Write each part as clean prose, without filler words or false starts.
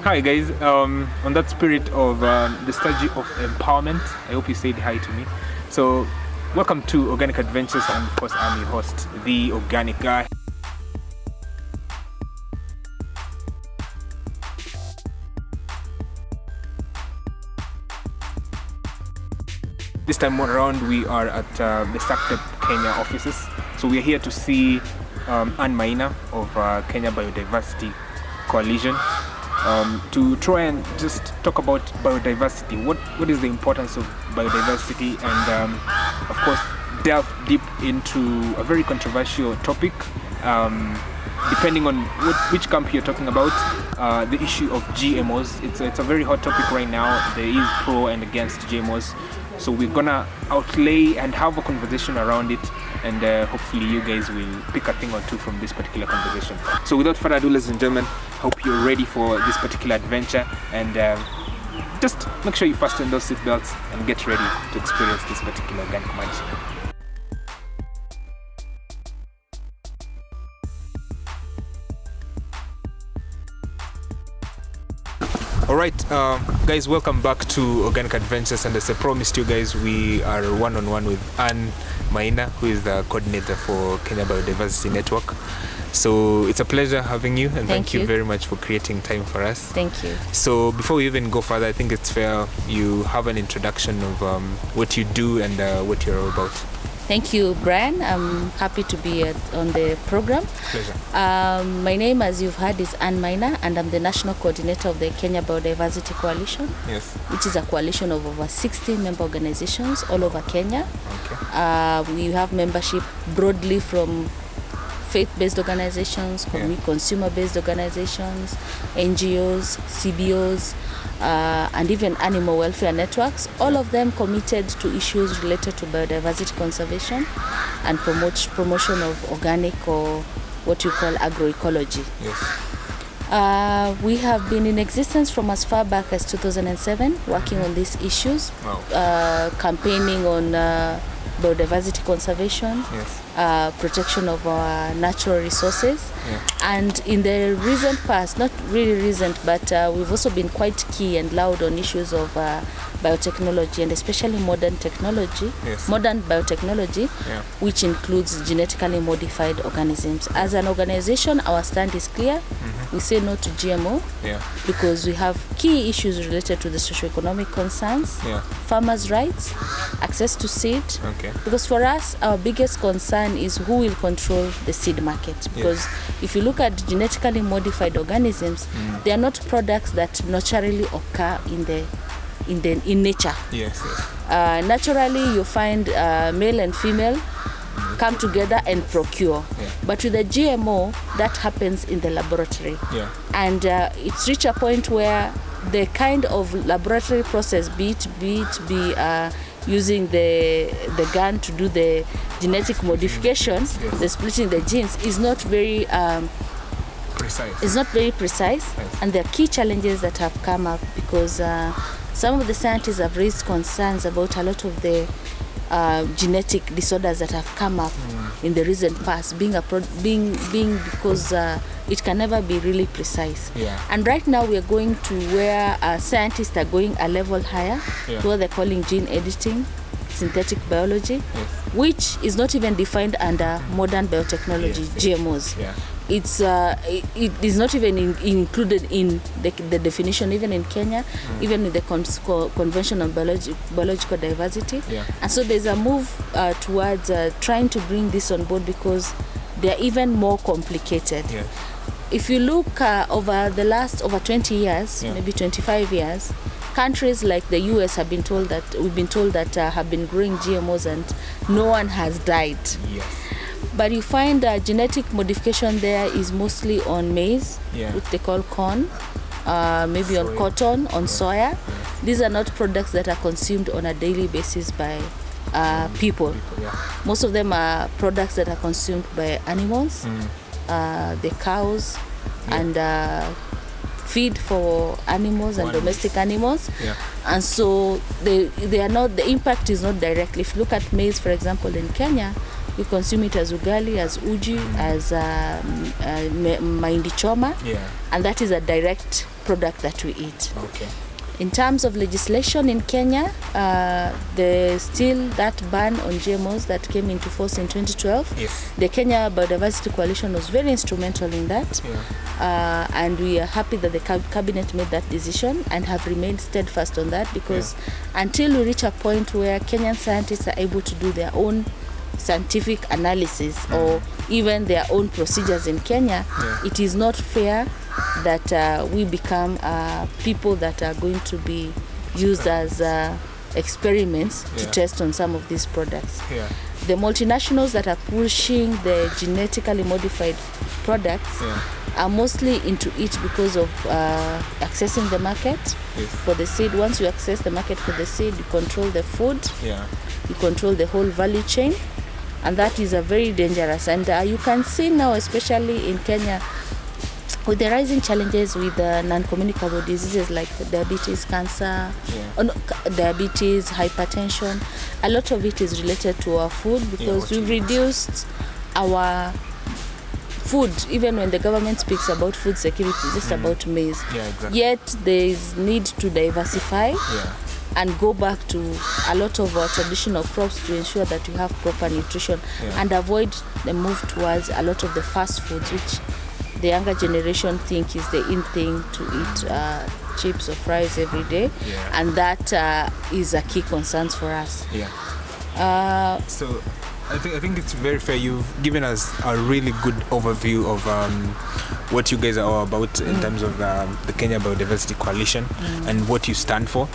Hi guys, on that spirit of the strategy of empowerment, I hope you said hi to me. So, welcome to Organic Adventures, and of course I'm your host, the Organic Guy. This time around we are at the SACTEP Kenya offices. So we are here to see Maina of Kenya Biodiversity Coalition to try and just talk about biodiversity. What is the importance of biodiversity, and of course delve deep into a very controversial topic. Depending on which camp you're talking about, the issue of GMOs. It's a very hot topic right now. There is pro and against GMOs. So we're gonna outlay and have a conversation around it, and hopefully you guys will pick a thing or two from this particular conversation. So without further ado, ladies and gentlemen, hope you're ready for this particular adventure, and just make sure you fasten those seatbelts and get ready to experience this particular organic magic. Alright, guys, welcome back to Organic Adventures, and as I promised you guys, we are one-on-one with Maina, who is the coordinator for Kenya Biodiversity Network. So it's a pleasure having you, and thank you very much for creating time for us. Thank you. So before we even go further, I think it's fair you have an introduction of what you do and what you're all about. Thank you, Brian. I'm happy to be on the program. Pleasure. My name, as you've heard, is Maina, and I'm the national coordinator of the Kenya Biodiversity Coalition, Yes. which is a coalition of over 60 member organizations all over Kenya. Okay. We have membership broadly from faith-based organizations, consumer-based organizations, NGOs, CBOs, and even animal welfare networks, all of them committed to issues related to biodiversity conservation and promotion of organic, or what we call agroecology. Yes. We have been in existence from as far back as 2007, working on these issues, campaigning on biodiversity conservation, Yes. Protection of our natural resources. Yeah. And in the recent past, not really recent, but we've also been quite key and loud on issues of biotechnology, and especially modern technology, Yes. modern biotechnology, Yeah. which includes genetically modified organisms. As an organization, our stand is clear. We say no to GMO, Yeah. because we have key issues related to the socioeconomic concerns, Yeah. farmers' rights, access to seed. Okay. Because for us, our biggest concern is who will control the seed market. Because if you look at genetically modified organisms, they are not products that naturally occur in nature. Yes. Yes. Naturally, you find male and female come together and procure. Yeah. But with the GMO, that happens in the laboratory. Yeah. And it's reached a point where the kind of laboratory process, be using the gun to do the genetic modification, Yes. the splitting the genes, is not very Precise. it's not very precise. Yes. And there are key challenges that have come up, because some of the scientists have raised concerns about a lot of the genetic disorders that have come up in the recent past, being because it can never be really precise. Yeah. And right now we are going to where scientists are going a level higher, Yeah. to what they're calling gene editing, synthetic biology, Yes. which is not even defined under modern biotechnology, Yes. GMOs. Yeah. It is not even included in the definition, even in Kenya, even with the Convention on Biological Diversity. Yeah. And so there's a move towards trying to bring this on board, because they're even more complicated. Yeah. If you look over 20 years, Yeah. maybe 25 years, countries like the US have been told that have been growing GMOs and no one has died. Yes. But you find genetic modification there is mostly on maize, Yeah. which they call corn, maybe on Soya. cotton, on soya. These are not products that are consumed on a daily basis by people. Yeah. Most of them are products that are consumed by animals, the cows, and feed for animals and domestic animals. Yeah. And so they are not, the impact is not directly. If you look at maize, for example, in Kenya, we consume it as ugali, as uji, as mahindi choma, Yeah. and that is a direct product that we eat. Okay. In terms of legislation in Kenya, there's still that ban on GMOs that came into force in 2012. Yes. The Kenya Biodiversity Coalition was very instrumental in that. Yeah. And we are happy that the cabinet made that decision and have remained steadfast on that, because until we reach a point where Kenyan scientists are able to do their own scientific analysis or even their own procedures in Kenya, it is not fair that we become people that are going to be used as experiments to test on some of these products. The multinationals that are pushing the genetically modified products are mostly into it because of accessing the market for the seed. Once you access the market for the seed, you control the food, you control the whole value chain, and that is a very dangerous. And you can see now, especially in Kenya, with the rising challenges with non-communicable diseases like diabetes, cancer, diabetes, hypertension, a lot of it is related to our food, because we've reduced our food. Even when the government speaks about food security, it's just about maize. Yet there is need to diversify and go back to a lot of our traditional crops to ensure that you have proper nutrition and avoid the move towards a lot of the fast foods, which the younger generation think is the in thing to eat chips or fries every day, and that is a key concern for us. So I think it's very fair. You've given us a really good overview of what you guys are all about in terms of the Kenya Biodiversity Coalition and what you stand for.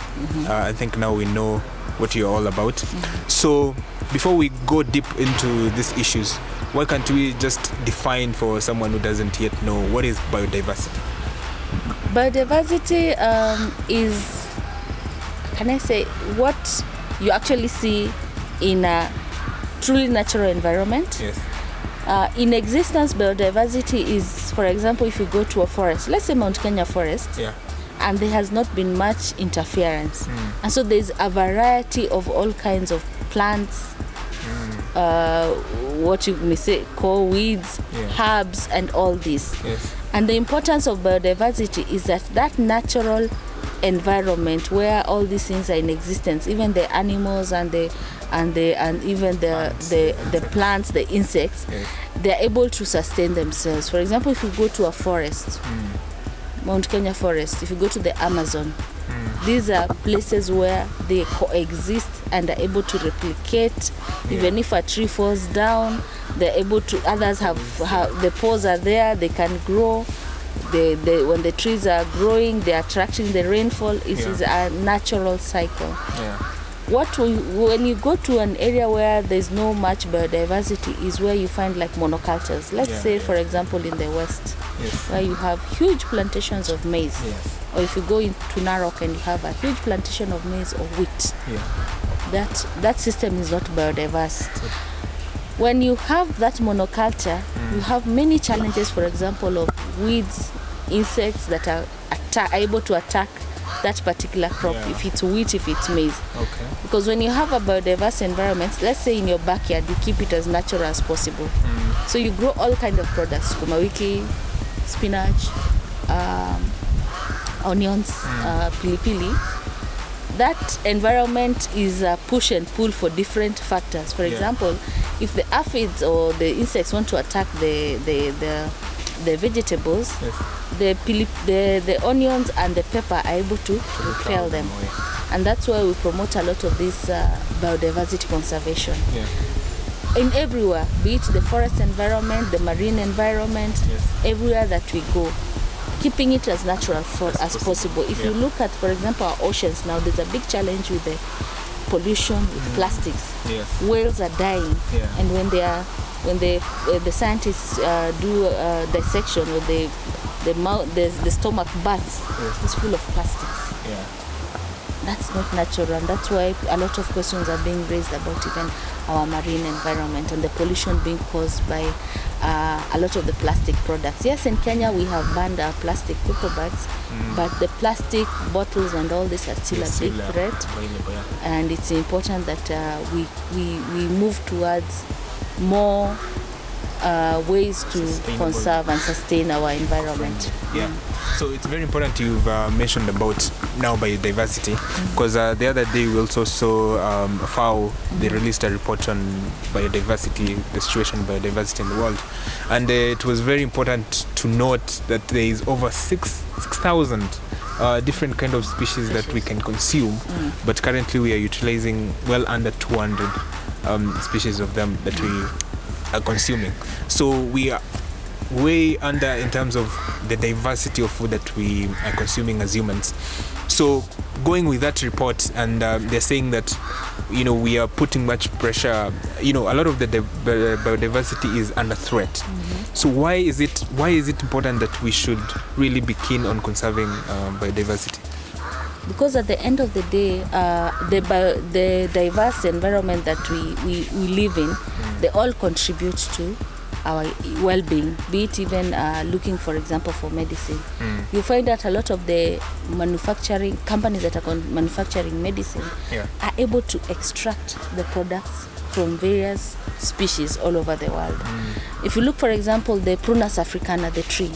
I think now we know what you're all about. So before we go deep into these issues, why can't we just define for someone who doesn't yet know what is biodiversity? Biodiversity is, can I say, what you actually see in a truly natural environment. In existence, biodiversity is, for example, if you go to a forest, let's say Mount Kenya forest, and there has not been much interference. And so there's a variety of all kinds of plants, what you may say, call weeds, herbs, and all this. And the importance of biodiversity is that natural environment where all these things are in existence, even the animals and even the plants, the insects, they're able to sustain themselves. For example, if you go to a forest, Mount Kenya forest, if you go to the Amazon, these are places where they coexist and are able to replicate. Even if a tree falls down, they're able to, others have the pores are there, they can grow. When the trees are growing, they're attracting the rainfall. It is a natural cycle. When you go to an area where there's no much biodiversity is where you find like monocultures. Let's say, for example, in the West, where you have huge plantations of maize. Or if you go into Narok and you have a huge plantation of maize or wheat, that system is not biodiverse. When you have that monoculture, you have many challenges, for example, of weeds, insects that are able to attack that particular crop, if it's wheat, if it's maize. Because when you have a biodiverse environment, let's say in your backyard, you keep it as natural as possible. So you grow all kinds of products, sukuma wiki, spinach, onions, pilipili. That environment is a push and pull for different factors. For example, if the aphids or the insects want to attack the vegetables, the onions and the pepper are able to repel them. And that's why we promote a lot of this biodiversity conservation. In everywhere, be it the forest environment, the marine environment, everywhere that we go, keeping it as natural as possible. If you look at, for example, our oceans now, there's a big challenge with the pollution with plastics. Whales are dying, and when the scientists do dissection, or the stomach bursts, it's full of plastics. That's not natural, and that's why a lot of questions are being raised about even our marine environment and the pollution being caused by a lot of the plastic products. Yes, in Kenya we have banned our plastic paper bags, but the plastic bottles and all this are still a big threat. And it's important that we move towards more ways to conserve and sustain our environment. Yeah. So it's very important you've mentioned about now biodiversity, because the other day we also saw FAO, they released a report on biodiversity, the situation of biodiversity in the world, and it was very important to note that there is over 6,000 different kind of species that we can consume, but currently we are utilizing well under 200 species of them that we are consuming. So we are way under in terms of the diversity of food that we are consuming as humans. So going with that report, and they're saying that we are putting much pressure, a lot of the biodiversity is under threat. So why is it important that we should really be keen on conserving biodiversity? Because at the end of the day, the diverse environment that we live in, they all contribute to our well-being, be it even looking, for example, for medicine. You find that a lot of the manufacturing companies that are manufacturing medicine are able to extract the products from various species all over the world. If you look, for example, the Prunus africana, the tree,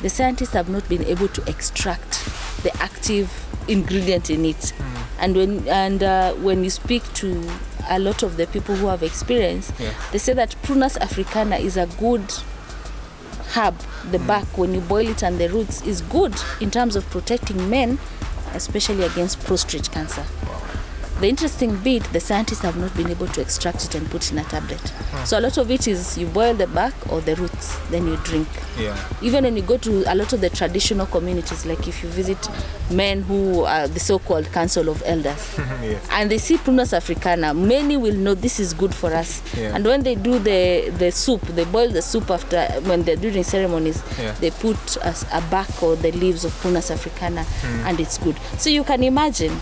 the scientists have not been able to extract the active ingredient in it. And when you speak to a lot of the people who have experience, they say that Prunus africana is a good herb. The bark, when you boil it, and the roots is good in terms of protecting men, especially against prostate cancer. The interesting bit, the scientists have not been able to extract it and put in a tablet. So a lot of it is you boil the bark or the roots, then you drink. Even when you go to a lot of the traditional communities, like if you visit men who are the so-called council of elders, and they see Prunus africana, many will know this is good for us. And when they do the soup, they boil the soup after, when they're doing ceremonies, they put a bark or the leaves of Prunus africana, and it's good. So you can imagine,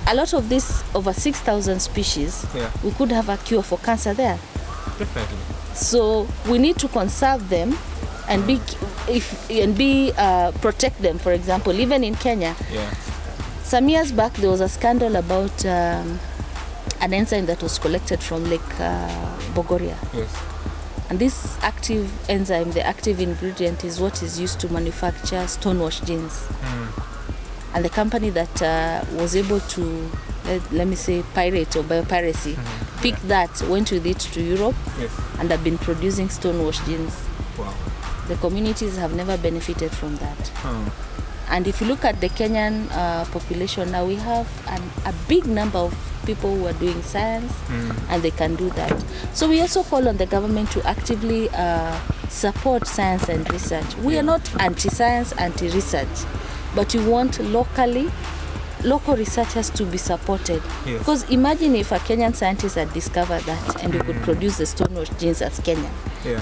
a lot of this, over 6,000 species, we could have a cure for cancer there. Definitely. So we need to conserve them and protect them. For example, even in Kenya, some years back there was a scandal about an enzyme that was collected from Lake Bogoria. And this active enzyme, the active ingredient, is what is used to manufacture stonewash jeans. And the company that was able to, let me say, pirate or biopiracy, picked that, went with it to Europe, and have been producing stonewash jeans. The communities have never benefited from that. And if you look at the Kenyan population now, we have a big number of people who are doing science, and they can do that. So we also call on the government to actively support science and research. We are not anti-science, anti-research, but we want local researchers to be supported. Because imagine if a Kenyan scientist had discovered that and we could produce the stonewash jeans as Kenya.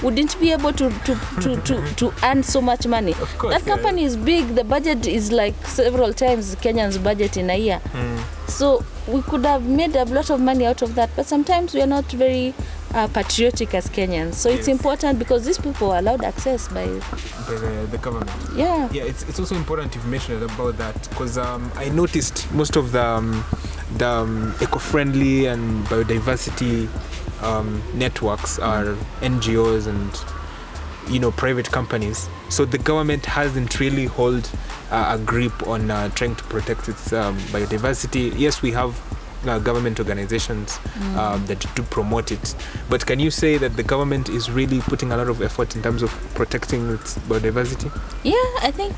Wouldn't be able to earn so much money. Of course, that company is big, the budget is like several times Kenyan's budget in a year. So we could have made a lot of money out of that, but sometimes we are not very patriotic as Kenyans. So it's important, because these people are allowed access by the government. Yeah, it's also important you've mentioned about that, because I noticed most of the eco-friendly and biodiversity networks are NGOs and private companies. So the government hasn't really hold a grip on trying to protect its biodiversity. Yes, we have government organizations that do promote it, but can you say that the government is really putting a lot of effort in terms of protecting its biodiversity? Yeah, I think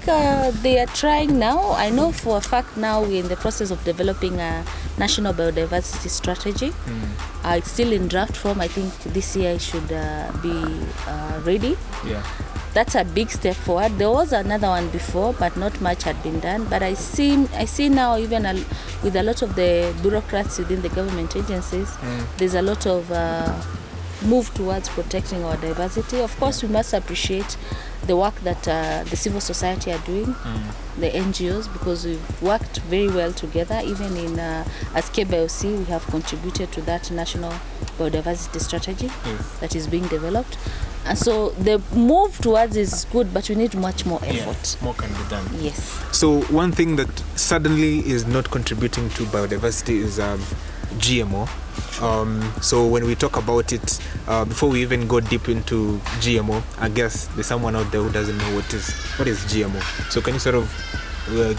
they are trying now. I know for a fact now we're in the process of developing a national biodiversity strategy. It's still in draft form. I think this year it should be ready. That's a big step forward. There was another one before, but not much had been done. But I see now, even with a lot of the bureaucrats within the government agencies, there's a lot of move towards protecting our diversity. Of course, we must appreciate the work that the civil society are doing, the NGOs, because we've worked very well together. Even in as KBioC, we have contributed to that national biodiversity strategy that is being developed. And so the move towards is good, but we need much more effort. More can be done. Yes. So one thing that suddenly is not contributing to biodiversity is GMO. So when we talk about it, before we even go deep into GMO, I guess there's someone out there who doesn't know what is GMO. So can you sort of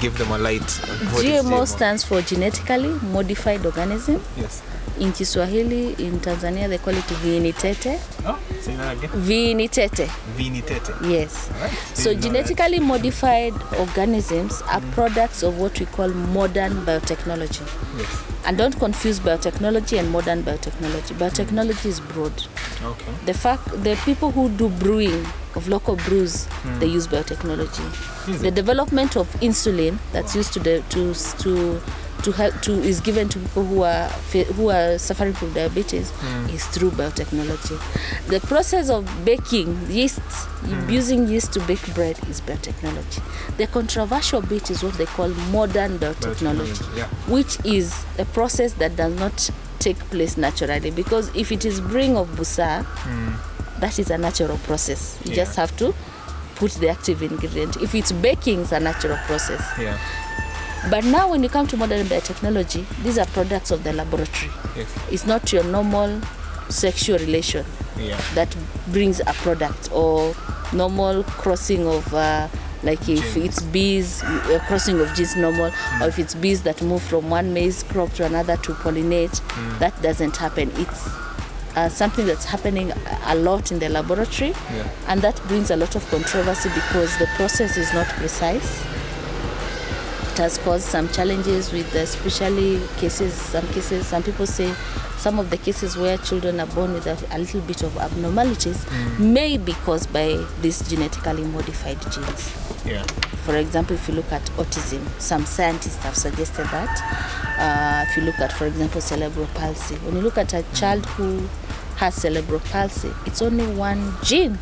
give them a light on what is GMO stands for genetically modified organism. Yes. In Kiswahili, in Tanzania, they call it viinitete. Oh, say that again. Viinitete. Viinitete. Yes. Right. So genetically modified organisms are products of what we call modern biotechnology. Yes. And don't confuse biotechnology and modern biotechnology. Biotechnology is broad. Okay. The people who do brewing of local brews, they use biotechnology. The development of insulin that's used is given to people who are suffering from diabetes is through biotechnology. The process of baking yeasts, using yeast to bake bread, is biotechnology. The controversial bit is what they call modern biotechnology, which is a process that does not take place naturally, because if it is brewing of busa, that is a natural process. You just have to put the active ingredient. If it's baking, it's a natural process. Yeah. But now when you come to modern biotechnology, these are products of the laboratory. Yes. It's not your normal sexual relation that brings a product, or normal crossing of like if it's bees, crossing of genes normal, or if it's bees that move from one maize crop to another to pollinate, that doesn't happen. It's something that's happening a lot in the laboratory, and that brings a lot of controversy because the process is not precise. It has caused some challenges with especially some people say some of the cases where children are born with a little bit of abnormalities may be caused by these genetically modified genes. Yeah. For example, if you look at autism, some scientists have suggested that. If you look at, for example, cerebral palsy, when you look at a child who has cerebral palsy, it's only one gene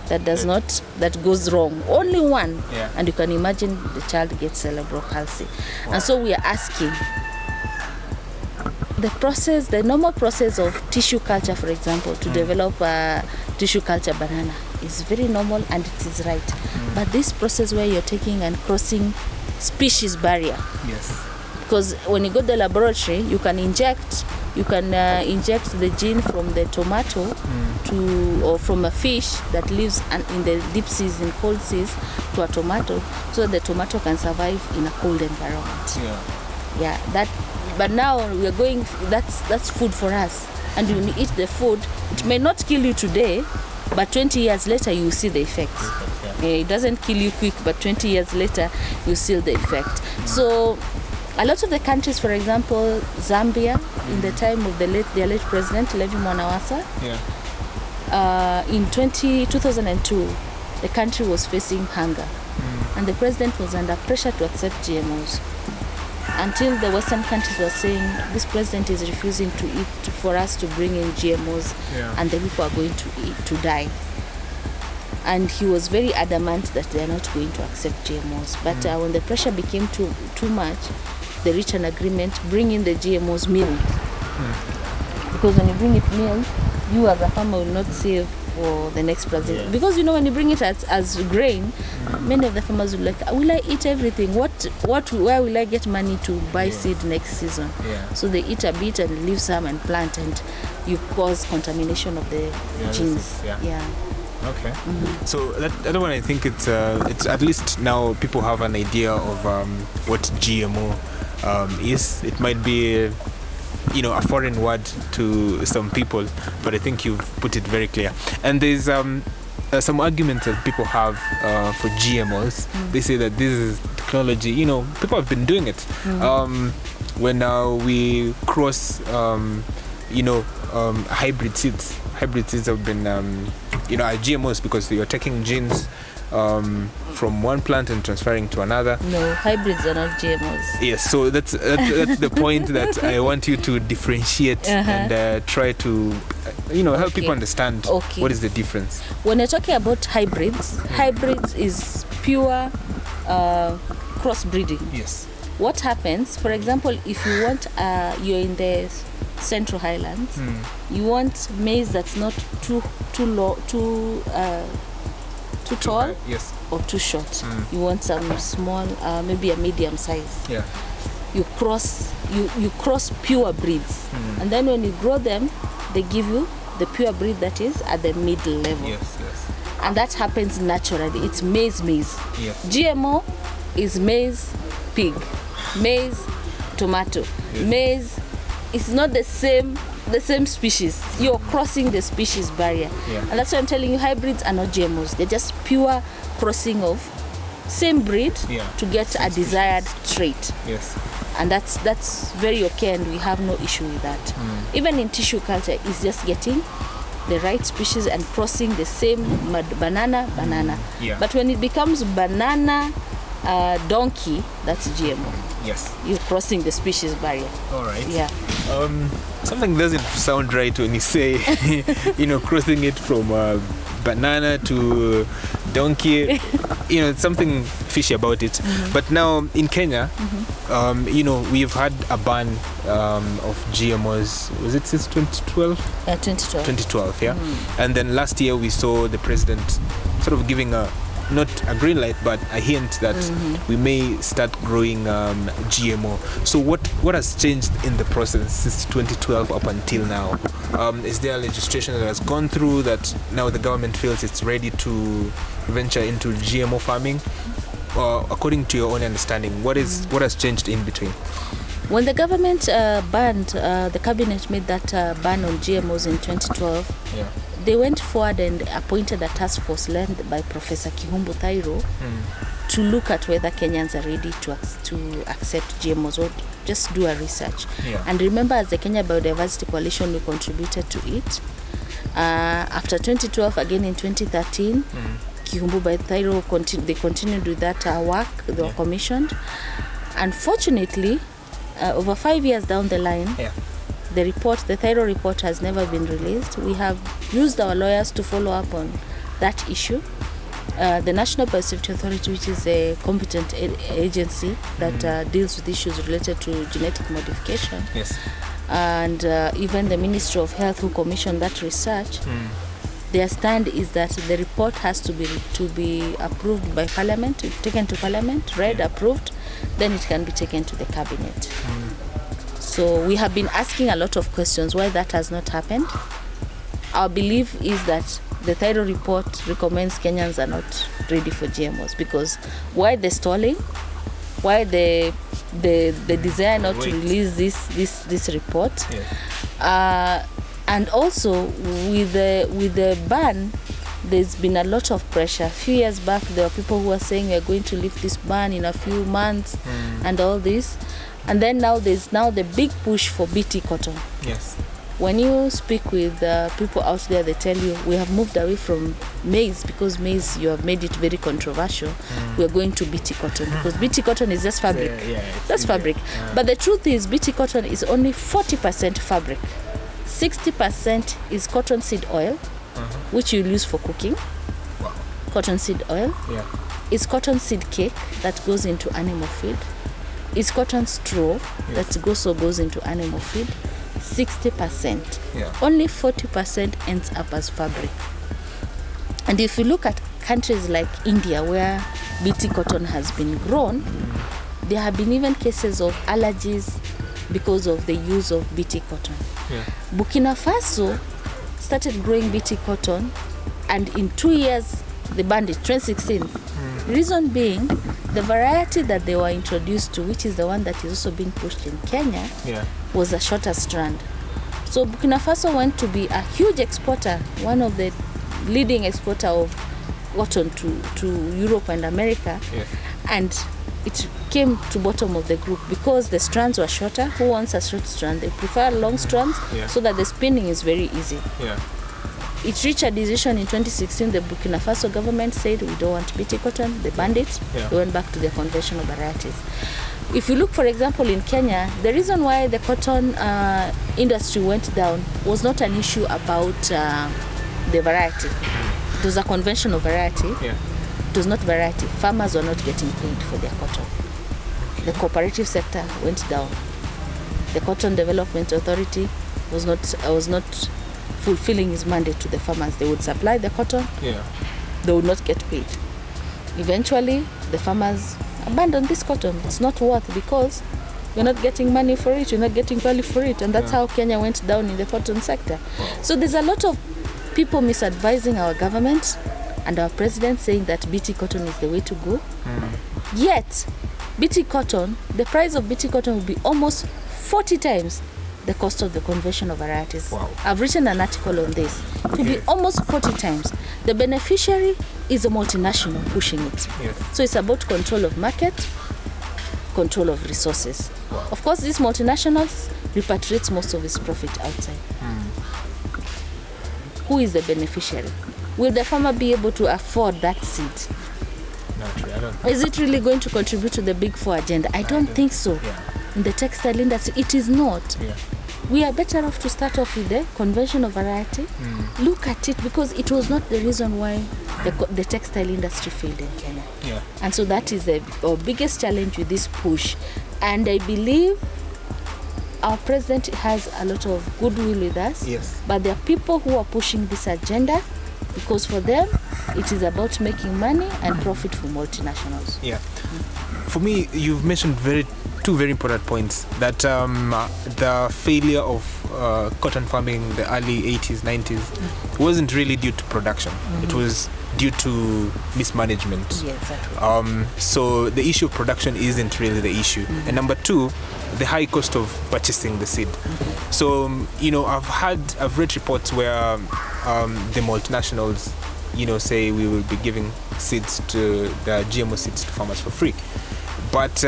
that goes wrong, only one, and you can imagine the child gets cerebral palsy. And so we are asking, the normal process of tissue culture, for example, to develop a tissue culture banana is very normal and it is right. But this process where you're taking and crossing species barrier, because when you go to the laboratory, you can inject the gene from the tomato or from a fish that lives in the deep seas, in cold seas, to a tomato, so that the tomato can survive in a cold environment. But now we are going, that's food for us, and when you eat the food, it may not kill you today, but 20 years later you will see the effects. It doesn't kill you quick, but 20 years later you see the effect. So a lot of the countries, for example, Zambia, in the time of their late president, Levi Mwanawasa, in 2002, the country was facing hunger. And the president was under pressure to accept GMOs. Until the Western countries were saying, this president is refusing for us to bring in GMOs, and the people are going to die. And he was very adamant that they are not going to accept GMOs. But when the pressure became too much, they reached an agreement, bring in the GMOs milled. Because when you bring it milled, you as a farmer will not save for the next president. Because when you bring it as grain, many of the farmers will will I eat everything? Where will I get money to buy seed next season? So they eat a bit and leave some and plant, and you cause contamination of the genes. Okay. So that one, I think it's at least now people have an idea of what GMO is. It might be a foreign word to some people, but I think you've put it very clear. And there's some arguments that people have for GMOs. They say that this is technology. People have been doing it. When we cross, hybrid seeds. Hybrid seeds have been, are GMOs because you're taking genes from one plant and transferring to another. No, hybrids are not GMOs. Yes, so that's the point that I want you to differentiate and try to, help people understand what is the difference. When you're talking about hybrids is pure crossbreeding. Yes. What happens, for example, if you want, you're in the Central Highlands, you want maize that's not too tall or too short. You want some small, maybe a medium size. you cross pure breeds, and then when you grow them, they give you the pure breed that is at the middle level. Yes. And that happens naturally. It's maize. Yes. GMO is maize pig, maize tomato. Yes. Maize is not the same species. You're crossing the species barrier. Yeah. And that's why I'm telling you, hybrids are not GMOs. They're just pure crossing of same breed to get a desired trait. Yes. And that's very okay, and we have no issue with that. Even in tissue culture, it's just getting the right species and crossing the same banana. Yeah. But when it becomes banana donkey, that's GMO. Yes. You're crossing the species barrier. All right. Yeah. Something doesn't sound right when you say, crossing it from banana to donkey. Something fishy about it. But now in Kenya, we've had a ban of GMOs. Was it since 2012? 2012. 2012, yeah. And then last year we saw the president sort of giving not a green light, but a hint that we may start growing GMO. So what has changed in the process since 2012 up until now? Is there legislation that has gone through that now the government feels it's ready to venture into GMO farming? Or according to your own understanding, what has changed in between? When the government banned, the cabinet made that ban on GMOs in 2012. Yeah. They went forward and appointed a task force led by Professor Kihumbu Thairo to look at whether Kenyans are ready to accept GMOs or just do a research. Yeah. And remember, as the Kenya Biodiversity Coalition, we contributed to it. After 2012, again in 2013, Kihumbu by Thairo they continued with that work. They were commissioned. Unfortunately, over 5 years down the line, the Thairo report has never been released. We have used our lawyers to follow up on that issue. The National Biodiversity Authority, which is a competent agency that deals with issues related to genetic modification, and even the Ministry of Health, who commissioned that research, their stand is that the report has to be approved by Parliament, taken to Parliament, read, approved, then it can be taken to the Cabinet. So we have been asking a lot of questions why that has not happened. Our belief is that the Thairo report recommends Kenyans are not ready for GMOs, because why the stalling, why the desire not to release this report, and also with the ban, there's been a lot of pressure. A few years back, there were people who were saying we are going to lift this ban in a few months and all this. And then there's the big push for BT cotton. Yes. When you speak with people out there, they tell you we have moved away from maize, because maize, you have made it very controversial. We are going to BT cotton because BT cotton is just fabric. That's fabric. But the truth is, BT cotton is only 40% fabric. 60% is cottonseed oil, which you'll use for cooking. Wow. Cottonseed oil. Yeah. It's cottonseed cake that goes into animal feed. It's cotton straw that also goes into animal feed. 60%. Yeah. Only 40% ends up as fabric. And if you look at countries like India, where BT cotton has been grown, there have been even cases of allergies because of the use of BT cotton. Yeah. Burkina Faso started growing BT cotton, and in 2 years they banned it, 2016. Reason being, the variety that they were introduced to, which is the one that is also being pushed in Kenya, was a shorter strand. So Burkina Faso went to be a huge exporter, one of the leading exporter of cotton to Europe and America, and it came to bottom of the group because the strands were shorter. Who wants a short strand? They prefer long strands so that the spinning is very easy. It reached a decision in 2016. The Burkina Faso government said we don't want BT cotton. They banned it. They went back to their conventional varieties. If you look, for example, in Kenya, the reason why the cotton industry went down was not an issue about the variety. It was a conventional variety. It was not variety. Farmers were not getting paid for their cotton. The cooperative sector went down. The Cotton Development Authority was not fulfilling his mandate to the farmers. They would supply the cotton. They would not get paid. Eventually, the farmers abandoned this cotton. It's not worth, because We're not getting money for it. We're not getting value for it. And that's how Kenya went down in the cotton sector. So there's a lot of people misadvising our government and our president, saying that BT cotton is the way to go. Yet, BT cotton, the price of BT cotton will be almost 40 times the cost of the conventional varieties. Wow. I've written an article on this. It will be almost 40 times. The beneficiary is a multinational pushing it. Yes. So it's about control of market, control of resources. Wow. Of course, these multinationals repatriates most of its profit outside. Who is the beneficiary? Will the farmer be able to afford that seed? Not really, I don't Is it really going to contribute to the Big Four agenda? I don't think so. Yeah. In the textile industry, it is not. Yeah. We are better off to start off with the conventional variety. Look at it, because it was not the reason why the textile industry failed in Kenya. Yeah. And so that is our biggest challenge with this push. And I believe our president has a lot of goodwill with us. Yes. But there are people who are pushing this agenda because for them, it is about making money and profit for multinationals. Yeah. For me, you've mentioned two very important points. That the failure of cotton farming in the early 80s, 90s wasn't really due to production. It was due to mismanagement. Yeah, exactly. So the issue of production isn't really the issue. And number two, the high cost of purchasing the seed. So, I've read reports where the multinationals, say we will be giving seeds to the GMO seeds to farmers for free. But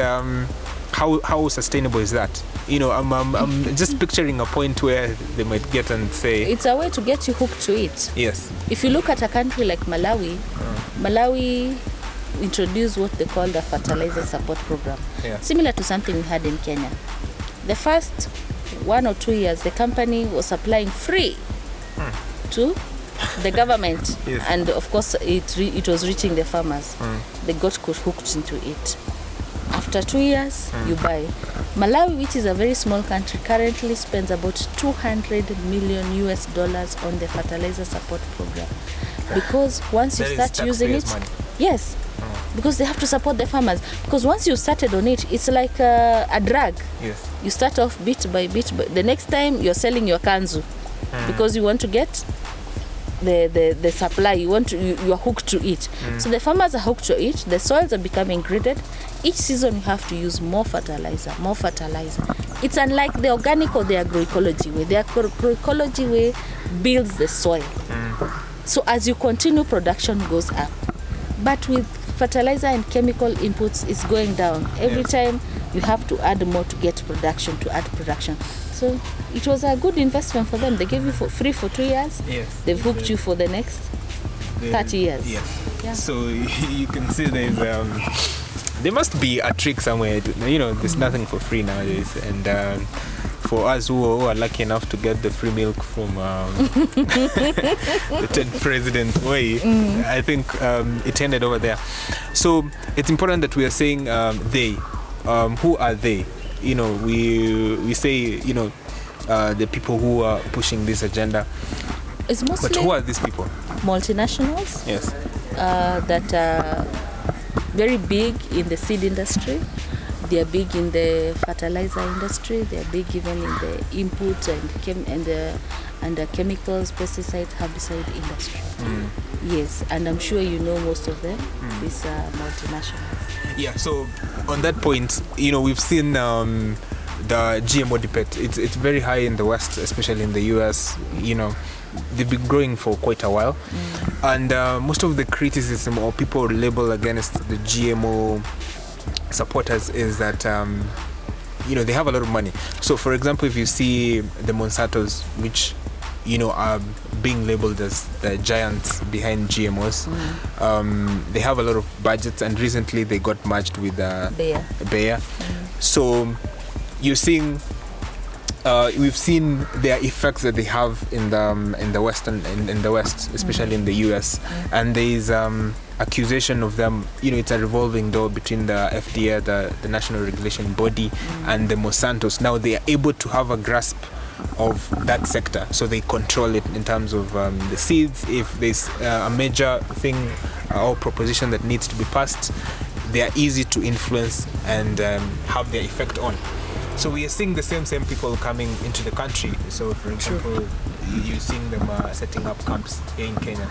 how sustainable is that? I'm just picturing a point where they might get and say... It's a way to get you hooked to it. Yes. If you look at a country like Malawi, Malawi introduced what they call the fertilizer support program, similar to something we had in Kenya. The first 1 or 2 years, the company was supplying free to the government, and of course it was reaching the farmers. They got hooked into it. After 2 years, you buy. Malawi, which is a very small country, currently spends about $200 million on the fertilizer support program. Because once you start using it, money. Yes, because they have to support the farmers. Because once you started on it, it's like a drug. Yes. You start off bit by bit, but the next time you're selling your kanzu because you want to get the supply, you are hooked to it. So the farmers are hooked to it. The soils are becoming graded. Each season you have to use more fertilizer. It's unlike the organic or the agroecology way. The agroecology way builds the soil. So as you continue, production goes up. But with fertilizer and chemical inputs, it's going down. Every time you have to add more to get production, So it was a good investment for them. They gave you for free for 2 years. Yes. They've hooked you for the next 30 years. Yes. Yeah. So you can see there must be a trick somewhere. There's nothing for free nowadays. And for us who are lucky enough to get the free milk from the 10th president way, I think it ended over there. So it's important that we are saying they. Who are they? We say, the people who are pushing this agenda. It's mostly but who are these people? Multinationals. Yes. That are very big in the seed industry. They are big in the fertilizer industry. They are big even in the input and the chemicals, pesticides, herbicide industry. Yes, and I'm sure you know most of them. These are multinationals. Yeah. So on that point, we've seen the GMO debate. It's very high in the West, especially in the US. They've been growing for quite a while, and most of the criticism or people label against the GMO supporters is that they have a lot of money. So for example, if you see the Monsantos, which are being labeled as the giants behind GMOs, they have a lot of budgets, and recently they got merged with Bayer. So you're seeing we've seen their effects that they have in the West, especially in the US, and there is accusation of them. It's a revolving door between the FDA, the national regulation body, and the Monsantos. Now they are able to have a grasp of that sector, so they control it in terms of the seeds. If there's a major thing or proposition that needs to be passed, they are easy to influence and have their effect on. So we are seeing the same people coming into the country. So for example, you're seeing them setting up camps here in Kenya.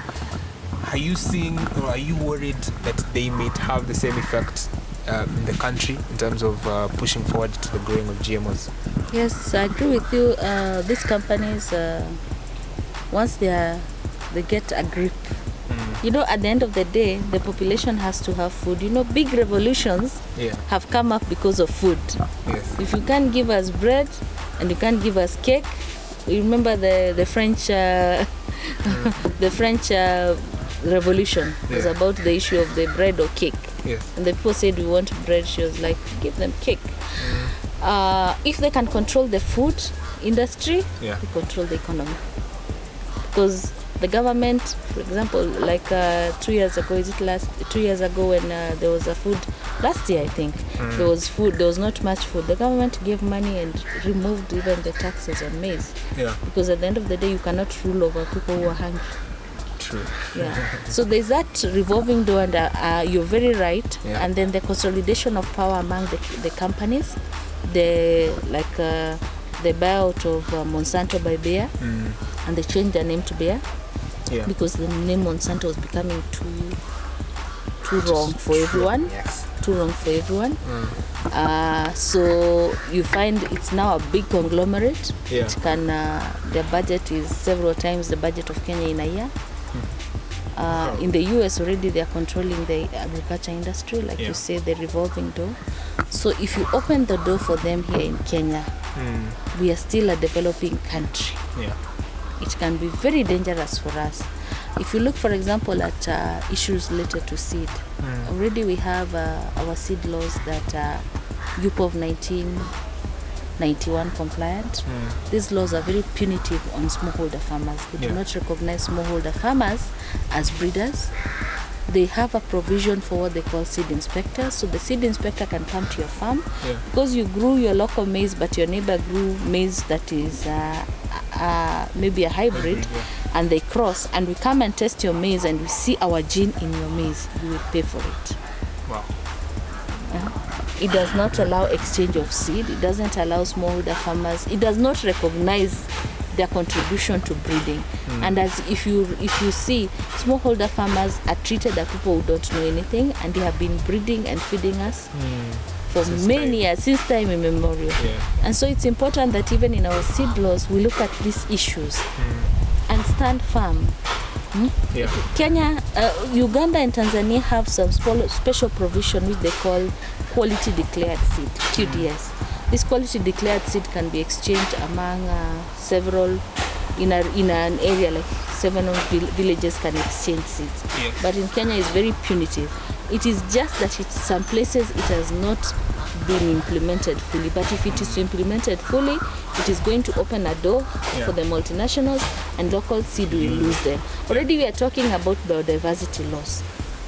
Are you seeing, or are you worried that they might have the same effect in the country in terms of pushing forward to the growing of GMOs? Yes, I agree with you. These companies, once they get a grip, you know, at the end of the day, the population has to have food. You know, big revolutions have come up because of food. Yes. If you can't give us bread and you can't give us cake, you remember the French, the French Revolution was about the issue of the bread or cake. Yes. And the people said we want bread. She was like, give them cake. If they can control the food industry, they control the economy. Because the government, for example, like 2 years ago, 2 years ago when there was a food, last year I think, there was not much food. The government gave money and removed even the taxes on maize. Yeah. Because at the end of the day, you cannot rule over people who are hungry. True. Yeah. So there's that revolving door, and you're very right. Yeah. And then the consolidation of power among the companies, the buyout of Monsanto by Bayer, and they changed their name to Bayer. Yeah. Because the name Monsanto was becoming too wrong for everyone. Yes. Too wrong for everyone. So you find it's now a big conglomerate. Yeah. It can their budget is several times the budget of Kenya in a year. In the US already they are controlling the agriculture industry, like you say, the revolving door. So if you open the door for them here in Kenya, we are still a developing country. Yeah. It can be very dangerous for us. If you look, for example, at issues related to seed, already we have our seed laws that are UPOV 1991 compliant. These laws are very punitive on smallholder farmers. They do not recognize smallholder farmers as breeders. They have a provision for what they call seed inspectors. So the seed inspector can come to your farm because you grew your local maize, but your neighbor grew maize that is maybe a hybrid, and they cross, and we come and test your maize and we see our gene in your maize. You will pay for it. Wow. It does not allow exchange of seed. It doesn't allow smallholder farmers. It does not recognize their contribution to breeding. And as if you see, smallholder farmers are treated as people who don't know anything, and they have been breeding and feeding us for many years, since time immemorial. And so it's important that even in our seed laws we look at these issues and stand firm. Kenya, Uganda and Tanzania have some special provision which they call quality declared seed, QDS. This quality declared seed can be exchanged among several, in an area like 7 villages can exchange seeds. But in Kenya it's very punitive. It is just that in some places it has not been implemented fully. But if it is implemented fully, it is going to open a door for the multinationals, and local seed will lose them. Already we are talking about biodiversity loss.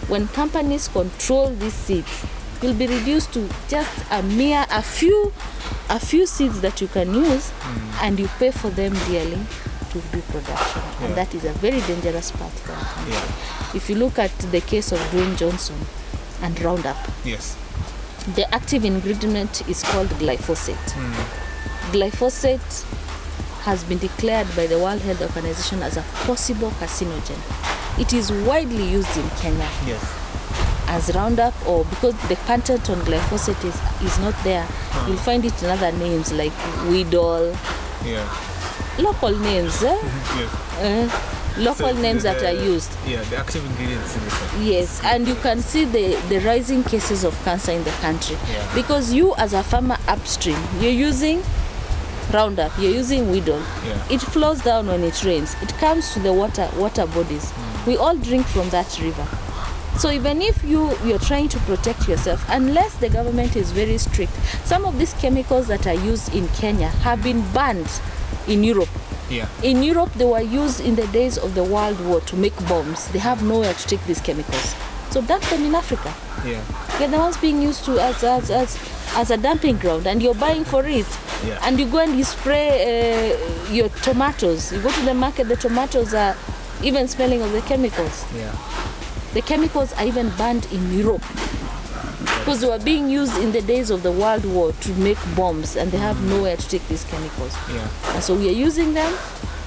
When companies control these seeds, will be reduced to just a few seeds that you can use, and you pay for them dearly to do production. And that is a very dangerous path for our country. If you look at the case of Dwayne Johnson and Roundup, the active ingredient is called glyphosate. Glyphosate has been declared by the World Health Organization as a possible carcinogen. It is widely used in Kenya as Roundup, or because the patent on glyphosate is not there, you'll find it in other names like Weedol, local names, local names that are used. The active ingredients in it. Yes, and you can see the rising cases of cancer in the country because you as a farmer upstream, you're using Roundup, you're using Weedol. It flows down when it rains. It comes to the water bodies. We all drink from that river. So even if you're trying to protect yourself, unless the government is very strict, some of these chemicals that are used in Kenya have been banned in Europe. In Europe, they were used in the days of the World War to make bombs. They have nowhere to take these chemicals. So dump them in Africa. They're the ones being used to as a dumping ground, and you're buying for it. And you go and you spray your tomatoes. You go to the market, the tomatoes are even smelling of the chemicals. The chemicals are even banned in Europe. because they were being used in the days of the World War to make bombs, and they have nowhere to take these chemicals. And so we are using them,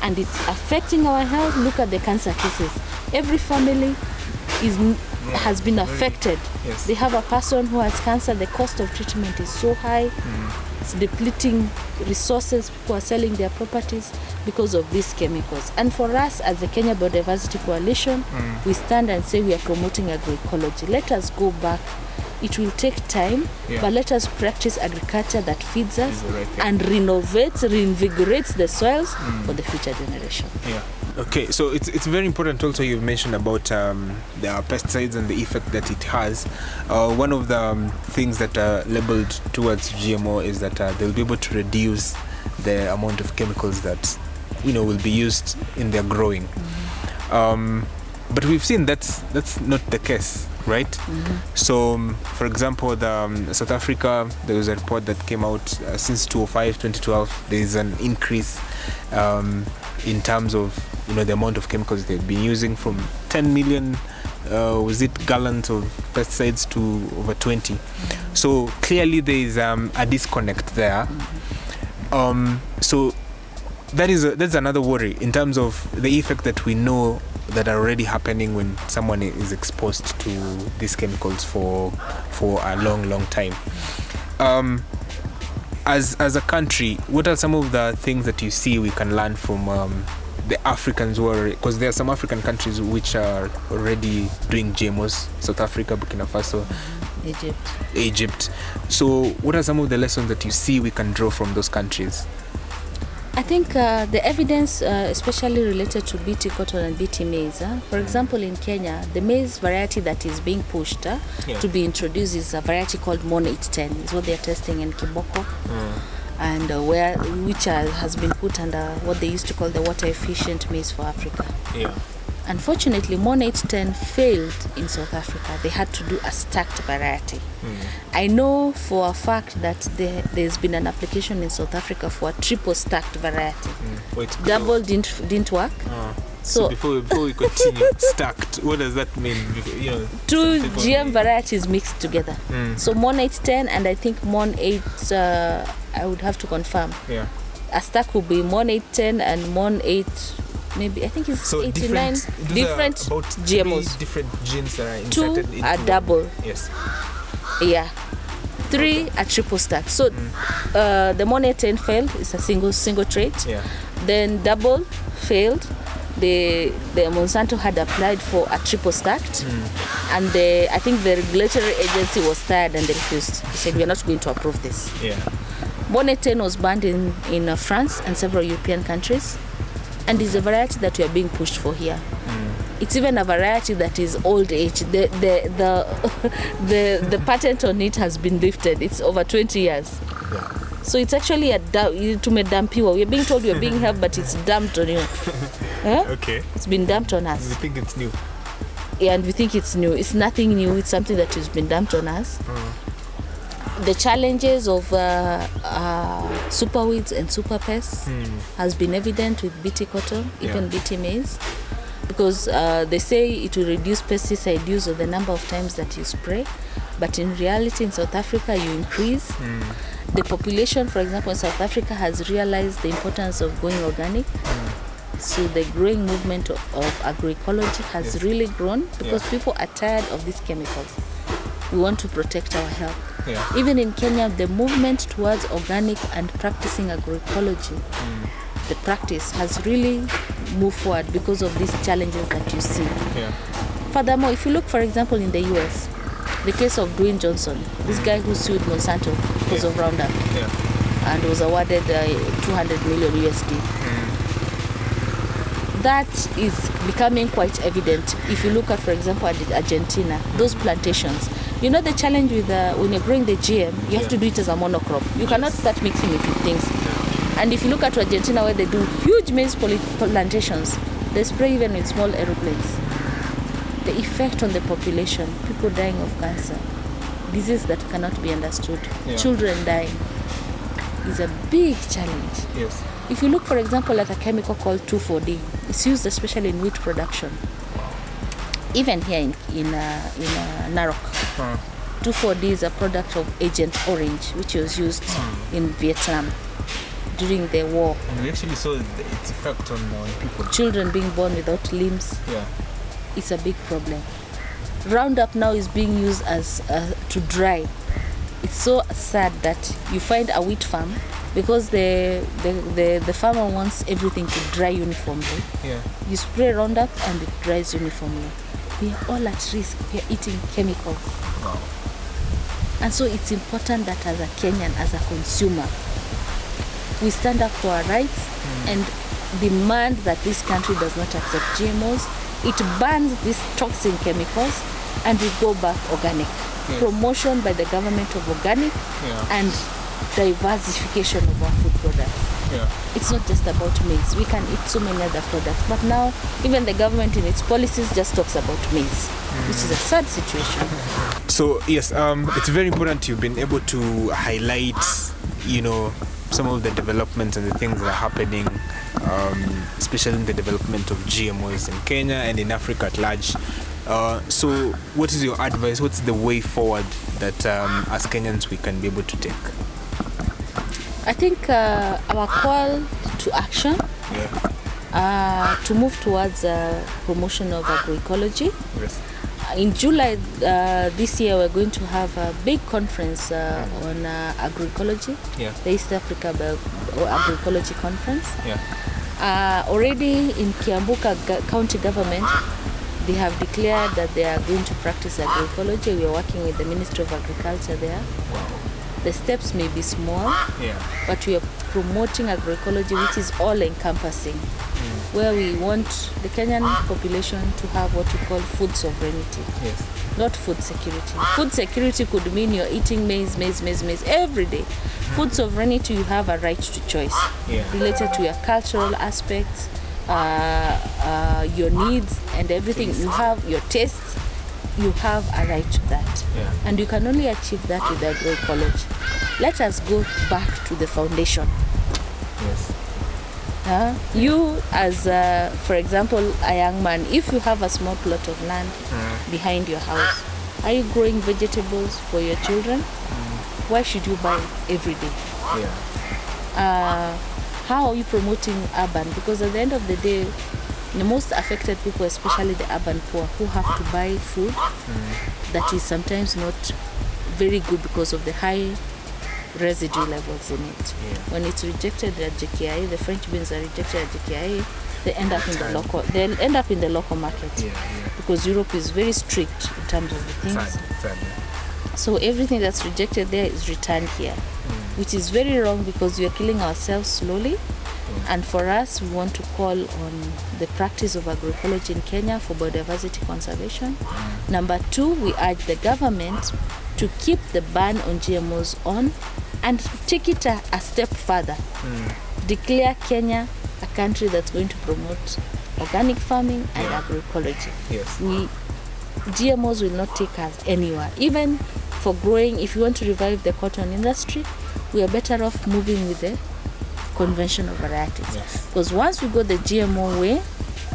and it's affecting our health. Look at the cancer cases. Every family has been affected. They have a person who has cancer. The cost of treatment is so high. It's depleting resources. People are selling their properties because of these chemicals. And for us as the Kenya Biodiversity Coalition, we stand and say we are promoting agroecology. Let us go back. It will take time, but let us practice agriculture that feeds us and reinvigorates the soils for the future generation. Okay, so it's very important also you've mentioned about the pesticides and the effect that it has. One of the things that are labeled towards GMO is that they'll be able to reduce the amount of chemicals that will be used in their growing. But we've seen that's not the case, right? So, for example, South Africa, there was a report that came out since 2012. There is an increase in terms of the amount of chemicals they've been using, from 10 million gallons of pesticides to over 20. So clearly there is a disconnect there. So that's another worry in terms of the effect that we know that are already happening when someone is exposed to these chemicals for a long time. As a country, what are some of the things that you see we can learn from the Africans who are, because there are some African countries which are already doing GMOs, South Africa, Burkina Faso, Egypt. So what are some of the lessons that you see we can draw from those countries? I think the evidence, especially related to BT cotton and BT maize. For example, in Kenya, the maize variety that is being pushed to be introduced is a variety called MON 810. Is what they are testing in Kiboko, and which has been put under what they used to call the water efficient maize for Africa. Unfortunately, MON 810 failed in South Africa. They had to do a stacked variety. I know for a fact that there's been an application in South Africa for a triple stacked variety. Double didn't work. So before we continue, stacked, what does that mean? Two GM varieties mixed together. So MON 810 and I think MON 8, I would have to confirm. A stack would be MON 810 and MON 8. Maybe I think it's so 89 different GMOs. Different genes that are inserted into. 2 are double. Yes. 3 are triple stack. So the MON 810 failed. It's a single trait. Then double failed. The Monsanto had applied for a triple stacked, and I think the regulatory agency was tired and they refused. They said we are not going to approve this. MON 810 was banned in France and several European countries. And is a variety that we are being pushed for here. It's even a variety that is old age. The patent on it has been lifted. It's over 20 years. So it's actually tumedampiwa. We're being told we're being helped, but it's dumped on you. Okay. It's been dumped on us. We think it's new. And we think it's new. It's nothing new. It's something that has been dumped on us. The challenges of super weeds and super pests has been evident with BT cotton, even BT maize, because they say it will reduce pesticide use or the number of times that you spray, but in reality in South Africa you increase. The population, for example, in South Africa has realized the importance of going organic. So the growing movement of agroecology has really grown because people are tired of these chemicals. We want to protect our health. Even in Kenya, the movement towards organic and practicing agroecology, the practice has really moved forward because of these challenges that you see. Furthermore, if you look, for example, in the US, the case of Dwayne Johnson, this guy who sued Monsanto because of Roundup and was awarded 200 million USD. That is becoming quite evident. If you look at, for example, Argentina, those plantations, the challenge with when you're growing the GM, you have to do it as a monocrop. You cannot start mixing it with things. And if you look at Argentina, where they do huge maize plantations, they spray even with small aeroplanes. The effect on the population, people dying of cancer, disease that cannot be understood, children dying, is a big challenge. If you look, for example, at a chemical called 2,4-D, it's used especially in wheat production. Even here in Narok, 2,4-D is a product of Agent Orange, which was used in Vietnam during the war. And we actually saw its effect on people. Children being born without limbs. Yeah. It's a big problem. Roundup now is being used as to dry. It's so sad that you find a wheat farm, because the farmer wants everything to dry uniformly. Yeah. You spray Roundup and it dries uniformly. We are all at risk. We are eating chemicals. Wow. And so it's important that as a Kenyan, as a consumer, we stand up for our rights and demand that this country does not accept GMOs. It bans these toxic chemicals and we go back organic. Yes. Promotion by the government of organic and diversification of our food products. Yeah. It's not just about maize. We can eat so many other products. But now, even the government in its policies just talks about maize, which is a sad situation. So, yes, it's very important you've been able to highlight, some of the developments and the things that are happening, especially in the development of GMOs in Kenya and in Africa at large. So what is your advice? What's the way forward that as Kenyans we can be able to take? I think our call to action to move towards promotion of agroecology. Yes. In July this year, we're going to have a big conference on agroecology, the East Africa Agroecology Conference. Already in Kiambu County Government, they have declared that they are going to practice agroecology. We are working with the Ministry of Agriculture there. Wow. The steps may be small, but we are promoting agroecology, which is all-encompassing, where we want the Kenyan population to have what we call food sovereignty, not food security. Food security could mean you're eating maize every day. Food sovereignty, you have a right to choice related to your cultural aspects, your needs and everything. You have your tastes. You have a right to that. And you can only achieve that with agroecology. Let us go back to the foundation. You as, for example, a young man, if you have a small plot of land behind your house, are you growing vegetables for your children? Why should you buy every day? How are you promoting urban? Because at the end of the day, the most affected people, especially the urban poor, who have to buy food that is sometimes not very good because of the high residue levels in it. When it's rejected at JKI, the French beans are rejected at JKI, they end up in the local market because Europe is very strict in terms of the things. So everything that's rejected there is returned here, which is very wrong because we are killing ourselves slowly. And for us, we want to call on the practice of agroecology in Kenya for biodiversity conservation. Number two, we urge the government to keep the ban on GMOs on and take it a step further. Declare Kenya a country that's going to promote organic farming and agroecology. GMOs will not take us anywhere. Even for growing, if you want to revive the cotton industry, we are better off moving with the conventional varieties. Because once we go the GMO way,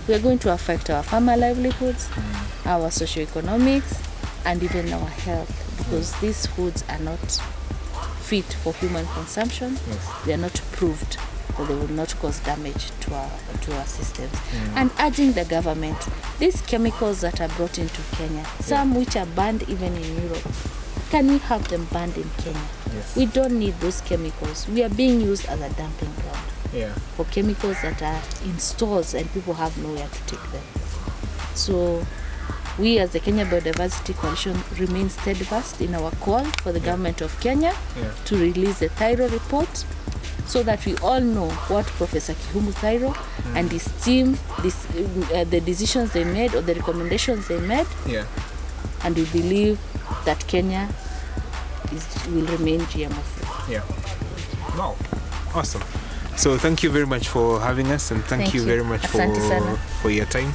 we are going to affect our farmer livelihoods, our socioeconomics, and even our health, because these foods are not fit for human consumption. They are not proved that they will not cause damage to our systems. And urging the government, these chemicals that are brought into Kenya, some which are banned even in Europe, can we have them banned in Kenya? We don't need those chemicals. We are being used as a dumping ground for chemicals that are in stores and people have nowhere to take them. So we as the Kenya Biodiversity Coalition remain steadfast in our call for the government of Kenya to release the Thyro report, so that we all know what Professor Kihumu Thyro and his team, the decisions they made or the recommendations they made, and we believe that Kenya will remain GMO free. Wow, awesome. So thank you very much for having us, and thank you very much for your time.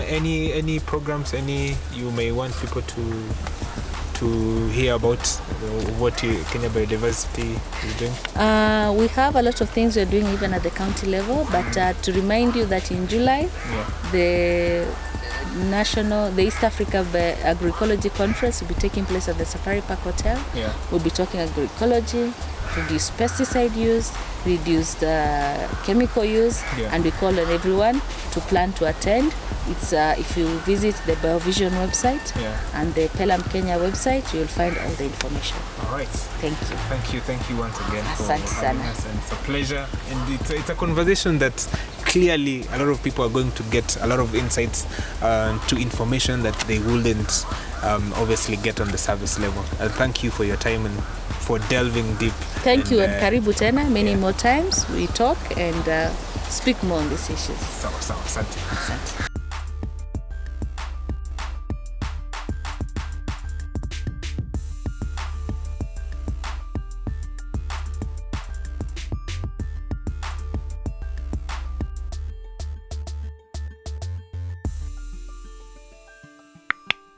Any programs you may want people to to hear about what Kenya Biodiversity is doing? We have a lot of things we're doing even at the county level, but to remind you that in July, the East Africa Agroecology Conference will be taking place at the Safari Park Hotel. We'll be talking agroecology, reduce pesticide use, reduce the chemical use, and we call on everyone to plan to attend. It's if you visit the BioVision website and the Pelham Kenya website, you'll find all the information. All right. Thank you. Thank you once again for Asante having sana. us, and it's a pleasure. And it's a conversation that clearly a lot of people are going to get a lot of insights to information that they wouldn't obviously get on the service level. And thank you for your time and for delving deep. Thank you, and karibu tena. Many more times we talk and speak more on these issues. Asante.